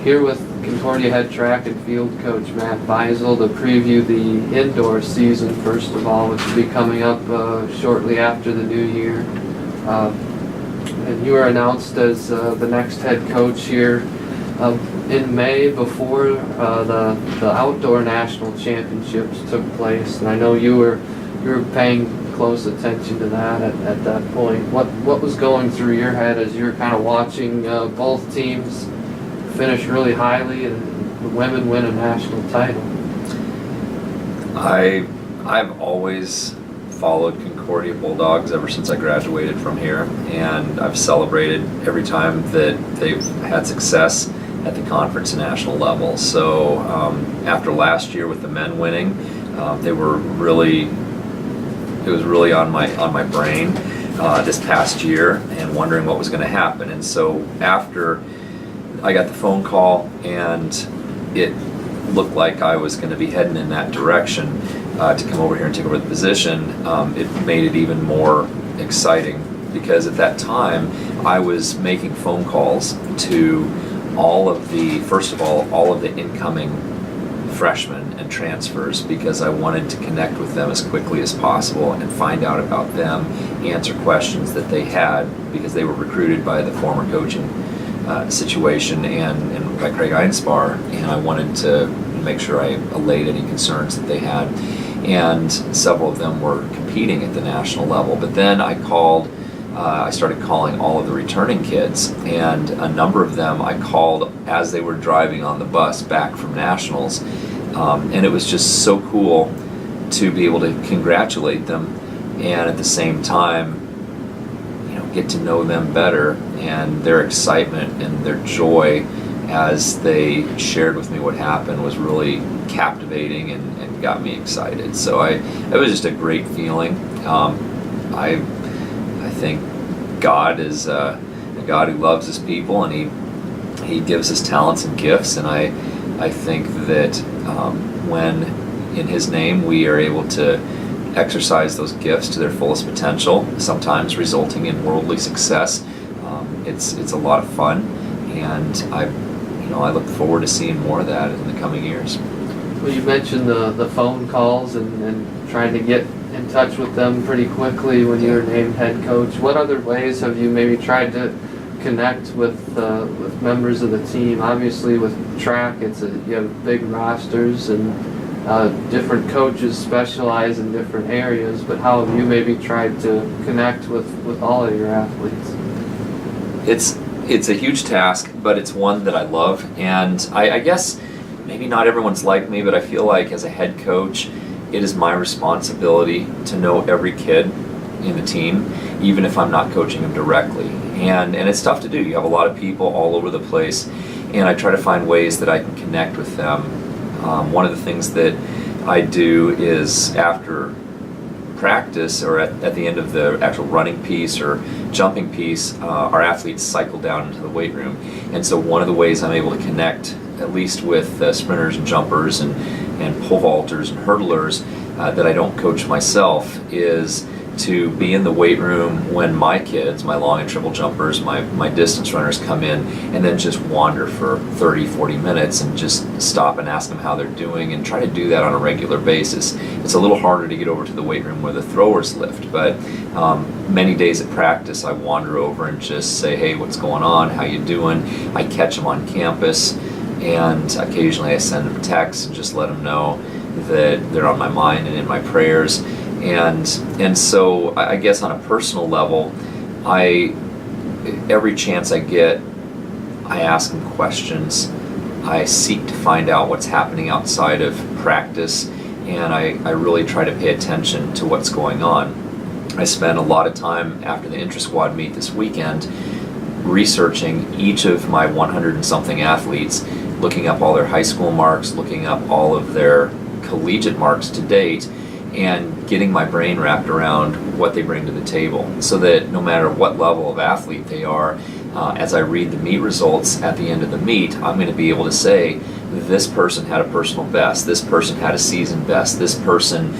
Here with Concordia head track and field coach Matt Beisel to preview the indoor season, first of all, which will be coming up shortly after the new year. And you were announced as the next head coach here in May before the outdoor national championships took place. And I know you were paying close attention to that at that point. What was going through your head as you were kind of watching both teams finish really highly and the women win a national title? I've always followed Concordia Bulldogs ever since I graduated from here, and I've celebrated every time that they've had success at the conference and national level. So after last year with the men winning, it was really on my brain this past year and wondering what was going to happen. And so after I got the phone call and it looked like I was going to be heading in that direction to come over here and take over the position, it made it even more exciting, because at that time I was making phone calls to all of the incoming freshmen and transfers, because I wanted to connect with them as quickly as possible and find out about them, answer questions that they had, because they were recruited by the former coaching situation and by Craig Einspar, and I wanted to make sure I allayed any concerns that they had. And several of them were competing at the national level. But then I started calling all of the returning kids, and a number of them I called as they were driving on the bus back from nationals. And it was just so cool to be able to congratulate them and at the same time, get to know them better, and their excitement and their joy as they shared with me what happened was really captivating and got me excited. So it was just a great feeling. I think God is a God who loves his people, and he gives us talents and gifts, and I think that when in his name we are able to exercise those gifts to their fullest potential, sometimes resulting in worldly success, it's a lot of fun, and I look forward to seeing more of that in the coming years. Well, you mentioned the phone calls and trying to get in touch with them pretty quickly when you were named head coach. What other ways have you maybe tried to connect with members of the team? Obviously with track, you have big rosters and different coaches specialize in different areas, but how have you maybe tried to connect with all of your athletes? It's a huge task, but it's one that I love, and I guess maybe not everyone's like me, but I feel like as a head coach, it is my responsibility to know every kid in the team, even if I'm not coaching them directly. And it's tough to do. You have a lot of people all over the place, and I try to find ways that I can connect with them. One of the things that I do is after practice, or at the end of the actual running piece or jumping piece, our athletes cycle down into the weight room. And so one of the ways I'm able to connect, at least with sprinters and jumpers and pole vaulters and hurdlers that I don't coach myself, is to be in the weight room when my kids, my long and triple jumpers, my distance runners come in, and then just wander for 30, 40 minutes and just stop and ask them how they're doing, and try to do that on a regular basis. It's a little harder to get over to the weight room where the throwers lift, but many days at practice I wander over and just say, hey, what's going on? How you doing? I catch them on campus, and occasionally I send them a text and just let them know that they're on my mind and in my prayers. And so I guess on a personal level, every chance I get, I ask them questions. I seek to find out what's happening outside of practice, and I really try to pay attention to what's going on. I spent a lot of time after the intra-squad meet this weekend researching each of my 100 and something athletes, looking up all their high school marks, looking up all of their collegiate marks to date, and getting my brain wrapped around what they bring to the table, so that no matter what level of athlete they are, as I read the meet results at the end of the meet, I'm going to be able to say, this person had a personal best, this person had a season best, this person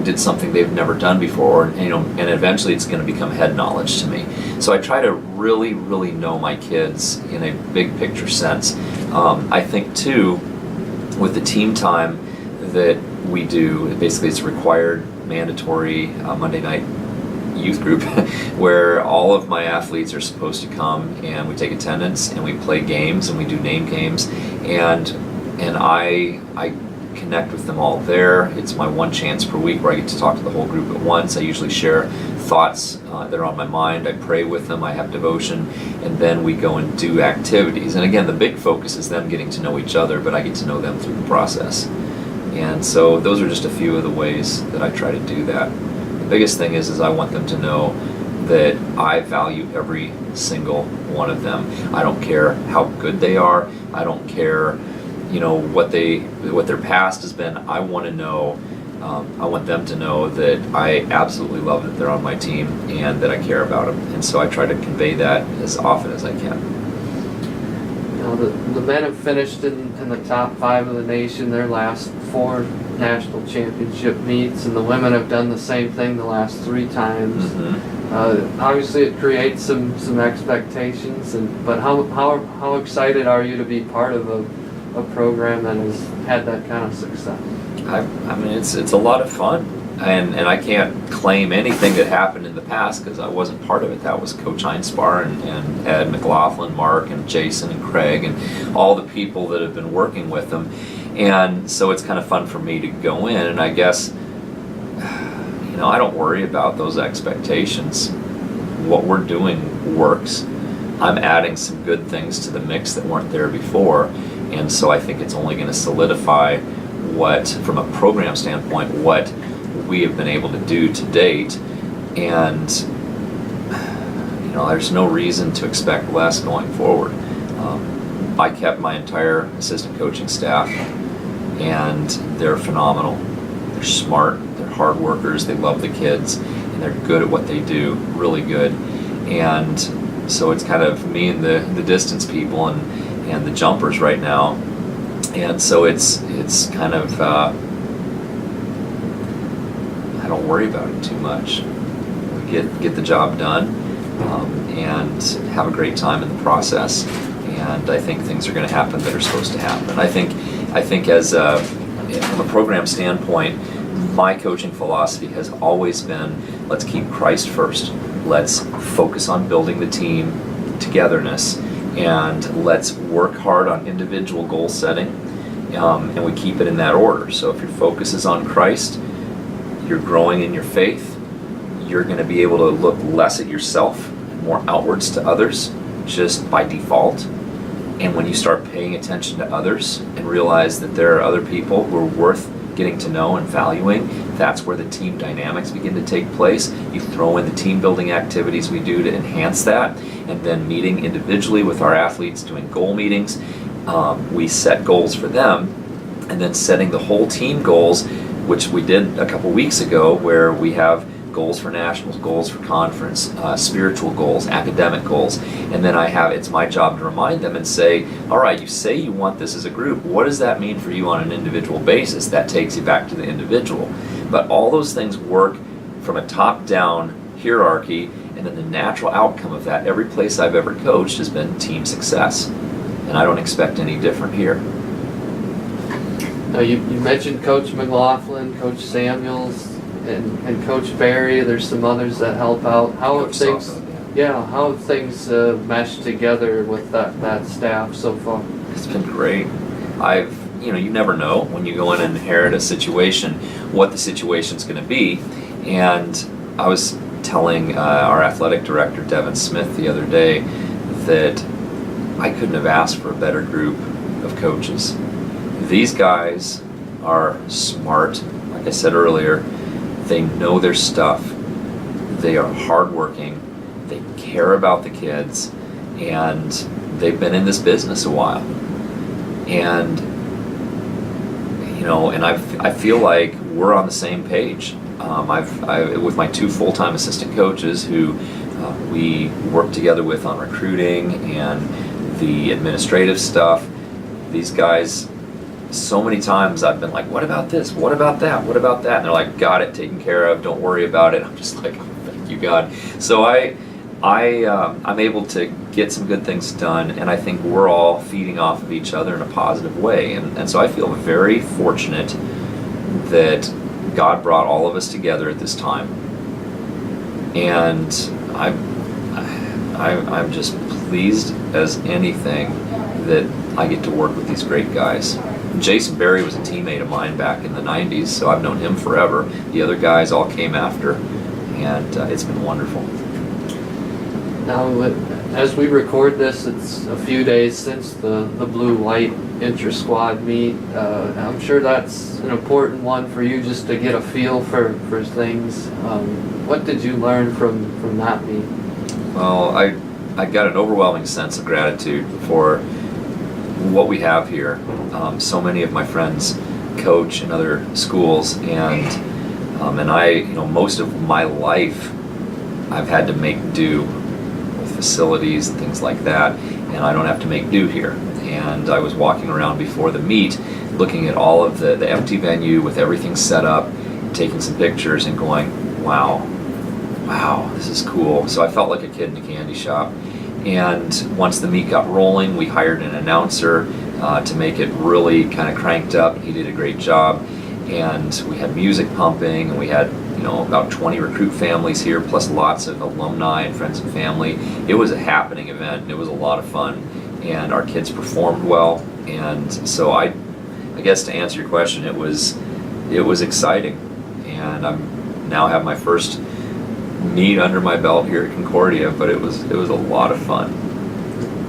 did something they've never done before, and eventually it's going to become head knowledge to me. So I try to really, really know my kids in a big picture sense. I think too, with the team time that we do, basically it's required, mandatory Monday night youth group where all of my athletes are supposed to come, and we take attendance and we play games and we do name games, and I connect with them all there. It's my one chance per week where I get to talk to the whole group at once. I usually share thoughts that are on my mind. I pray with them, I have devotion, and then we go and do activities. And again, the big focus is them getting to know each other, but I get to know them through the process. And so those are just a few of the ways that I try to do that. The biggest thing is I want them to know that I value every single one of them. I don't care how good they are. I don't care, what their past has been. I want to know. I want them to know that I absolutely love that they're on my team and that I care about them. And so I try to convey that as often as I can. The men have finished in the top 5 of the nation their last 4 national championship meets, and the women have done the same thing the last 3 times. Mm-hmm. Obviously, it creates some expectations, but how excited are you to be part of a program that has had that kind of success? I mean, it's a lot of fun, and I can't claim anything that happened in the past because I wasn't part of it. That was Coach Einspar and Ed McLaughlin, Mark and Jason and Craig and all the people that have been working with them, and so it's kind of fun for me to go in, and I guess I don't worry about those expectations. What we're doing works. I'm adding some good things to the mix that weren't there before, and so I think it's only going to solidify what, from a program standpoint, what we have been able to do to date, and there's no reason to expect less going forward. I kept my entire assistant coaching staff, and they're phenomenal. They're smart, they're hard workers, they love the kids, and they're good at what they do, really good. And so it's kind of me and the distance people and the jumpers right now. And so it's kind of, I don't worry about it too much. We get the job done and have a great time in the process. And I think things are going to happen that are supposed to happen. I think as from a program standpoint, my coaching philosophy has always been, let's keep Christ first. Let's focus on building the team, togetherness, and let's work hard on individual goal setting, and we keep it in that order. So if your focus is on Christ, you're growing in your faith, you're going to be able to look less at yourself, more outwards to others, just by default. And when you start paying attention to others and realize that there are other people who are worth getting to know and valuing, that's where the team dynamics begin to take place. You throw in the team building activities we do to enhance that, and then meeting individually with our athletes, doing goal meetings. We set goals for them, and then setting the whole team goals, which we did a couple weeks ago, where we have goals for nationals, goals for conference, spiritual goals, academic goals, and then it's my job to remind them and say, all right, you say you want this as a group, what does that mean for you on an individual basis? That takes you back to the individual. But all those things work from a top-down hierarchy, and then the natural outcome of that, every place I've ever coached has been team success, and I don't expect any different here. Now you mentioned Coach McLaughlin, Coach Samuels, and Coach Barry. There's some others that help out. How have things meshed together with that staff so far? It's been great. You never know when you go in and inherit a situation what the situation's going to be. And I was telling our athletic director Devin Smith the other day that I couldn't have asked for a better group of coaches. These guys are smart, like I said earlier. They know their stuff. They are hardworking. They care about the kids, and they've been in this business a while. And and I feel like we're on the same page. With my 2 full-time assistant coaches who we work together with on recruiting and the administrative stuff. These guys, so many times I've been like, what about this? What about that? What about that? And they're like, got it, taken care of, don't worry about it. I'm just like, oh, thank you, God. So I'm able to get some good things done, and I think we're all feeding off of each other in a positive way. And so I feel very fortunate that God brought all of us together at this time. And I'm just pleased as anything that I get to work with these great guys. Jason Berry was a teammate of mine back in the 90s, so I've known him forever. The other guys all came after, and it's been wonderful. Now, as we record this, it's a few days since the blue-white intra-squad meet. I'm sure that's an important one for you, just to get a feel for things. What did you learn from that meet? Well, I got an overwhelming sense of gratitude for what we have here. So many of my friends coach in other schools, and I, most of my life I've had to make do with facilities and things like that, and I don't have to make do here. And I was walking around before the meet, looking at all of the empty venue with everything set up, taking some pictures and going, wow, this is cool. So I felt like a kid in a candy shop. And once the meet got rolling, we hired an announcer to make it really kind of cranked up. He did a great job. And we had music pumping, and we had about 20 recruit families here, plus lots of alumni and friends and family. It was a happening event, and it was a lot of fun. And our kids performed well. And so I guess to answer your question, it was exciting. And I'm now have my first meet under my belt here at Concordia, but it was a lot of fun.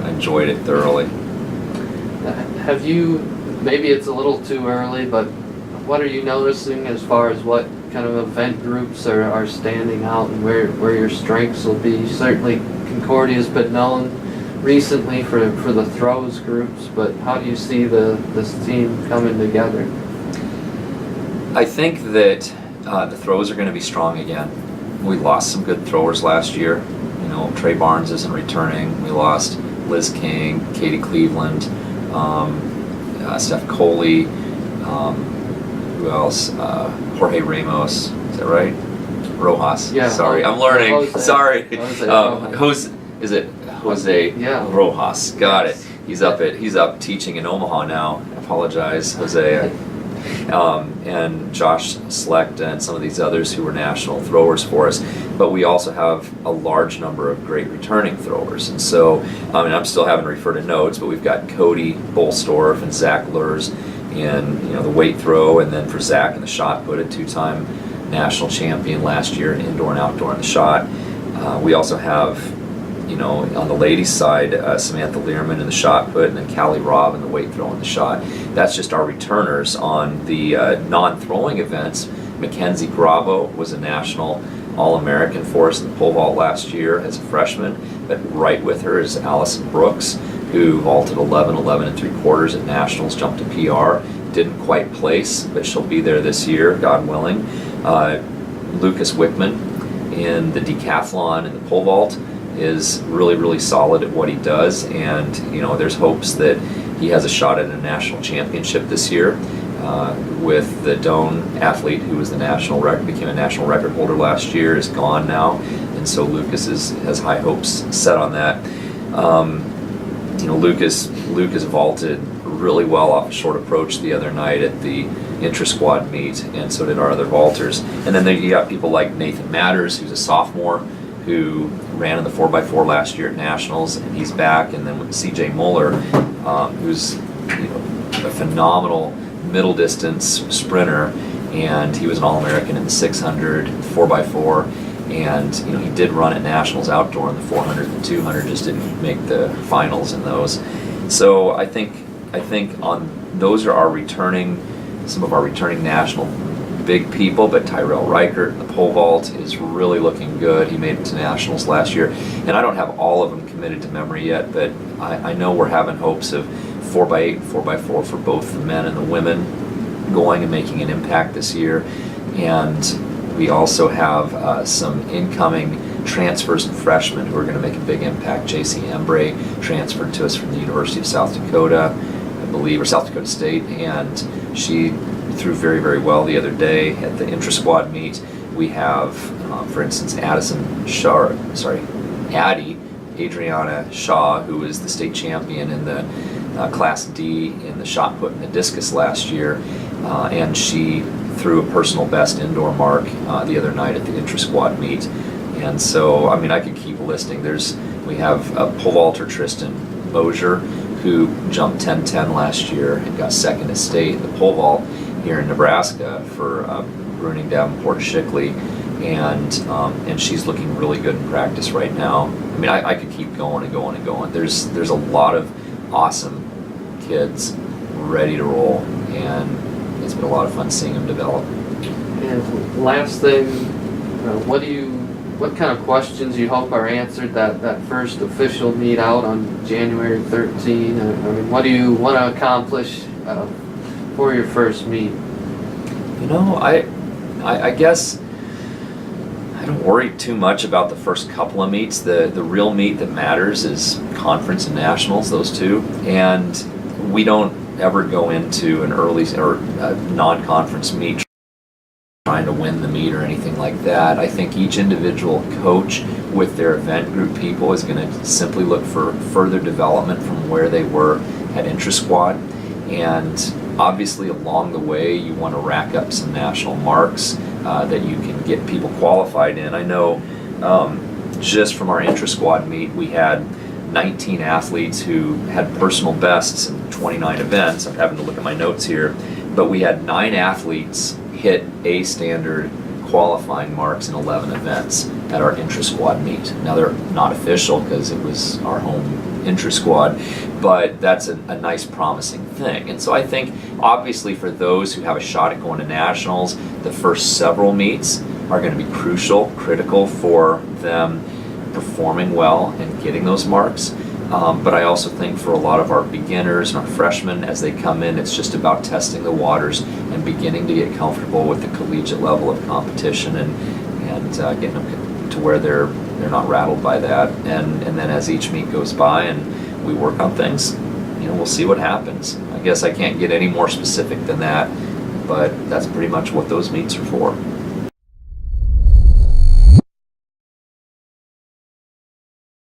I enjoyed it thoroughly. Have you, maybe it's a little too early, but what are you noticing as far as what kind of event groups are standing out, and where your strengths will be? Certainly Concordia's been known recently for the throws groups, but how do you see this team coming together? I think that the throws are going to be strong again. We lost some good throwers last year. Trey Barnes isn't returning. We lost Liz King, Katie Cleveland, Steph Coley, who else? Jorge Ramos. Is that right? Rojas. Yeah. Sorry, I'm learning. Jose. Sorry. Jose. Is it Jose Yeah. Rojas? Got it. He's up teaching in Omaha now. I apologize, Jose. And Josh Slecht and some of these others who were national throwers for us. But we also have a large number of great returning throwers. And so, I'm still having to refer to notes, but we've got Cody Bolstorff and Zach Lurs in the weight throw, and then for Zach in the shot put, a two-time national champion last year in indoor and outdoor in the shot. We also have on the ladies' side, Samantha Learman in the shot put, and then Callie Robb in the weight throw in the shot. That's just our returners. On the non-throwing events, Mackenzie Bravo was a national All-American for us in the pole vault last year as a freshman, but right with her is Allison Brooks, who vaulted 11 3/4 at nationals, jumped a PR, didn't quite place, but she'll be there this year, God willing. Lucas Wickman in the decathlon and the pole vault is really, really solid at what he does, and there's hopes that he has a shot at a national championship this year with the Doan athlete who was became a national record holder last year, is gone now, and so Lucas has high hopes set on that. Lucas vaulted really well off a short approach the other night at the intra-squad meet, and so did our other vaulters. And then you got people like Nathan Matters, who's a sophomore, who ran in the 4x4 last year at nationals, and he's back. And then with CJ Muller, who's a phenomenal middle distance sprinter, and he was an All-American in the 600, 4x4, and he did run at nationals outdoor in the 400 and 200, just didn't make the finals in those. So I think on those are some of our returning national big people, but Tyrell Reichert in the pole vault is really looking good. He made it to nationals last year, and I don't have all of them committed to memory yet, but I know we're having hopes of 4x8, 4x4 for both the men and the women going and making an impact this year. And we also have some incoming transfers and freshmen who are going to make a big impact. JC Embray transferred to us from the University of South Dakota, I believe, or South Dakota State, and she threw very, very well the other day at the intra-squad meet. We have, for instance, Addie, Adriana Shaw, who was the state champion in the Class D in the shot put and the discus last year, and she threw a personal best indoor mark the other night at the intra-squad meet. And so, I mean, I could keep listing. We have pole vaulter Tristan Mosier, who jumped 10-10 last year and got second at state in the pole vault here in Nebraska for Bruning Davenport Shickley, and she's looking really good in practice right now. I mean, I could keep going and going and going. There's a lot of awesome kids ready to roll, and it's been a lot of fun seeing them develop. And last thing, what kind of questions you hope are answered that first official meet out on January 13? I mean, what do you want to accomplish for your first meet? You know, I guess I don't worry too much about the first couple of meets. The real meet that matters is conference and nationals, those two. And we don't ever go into an early or a non-conference meet trying to win the meet or anything like that. I think each individual coach with their event group people is going to simply look for further development from where they were at intra-squad. And obviously along the way you want to rack up some national marks that you can get people qualified in. I know just from our intra-squad meet we had 19 athletes who had personal bests in 29 events. I'm having to look at my notes here, but we had 9 athletes hit A standard qualifying marks in 11 events at our intra-squad meet. Now they're not official because it was our home intra-squad, but that's a nice promising thing. And so I think obviously for those who have a shot at going to nationals, the first several meets are going to be critical for them performing well and getting those marks. But I also think for a lot of our beginners and our freshmen, as they come in, it's just about testing the waters and beginning to get comfortable with the collegiate level of competition and getting them to where they're not rattled by that. And then as each meet goes by and we work on things, we'll see what happens. I guess I can't get any more specific than that, but that's pretty much what those meets are for.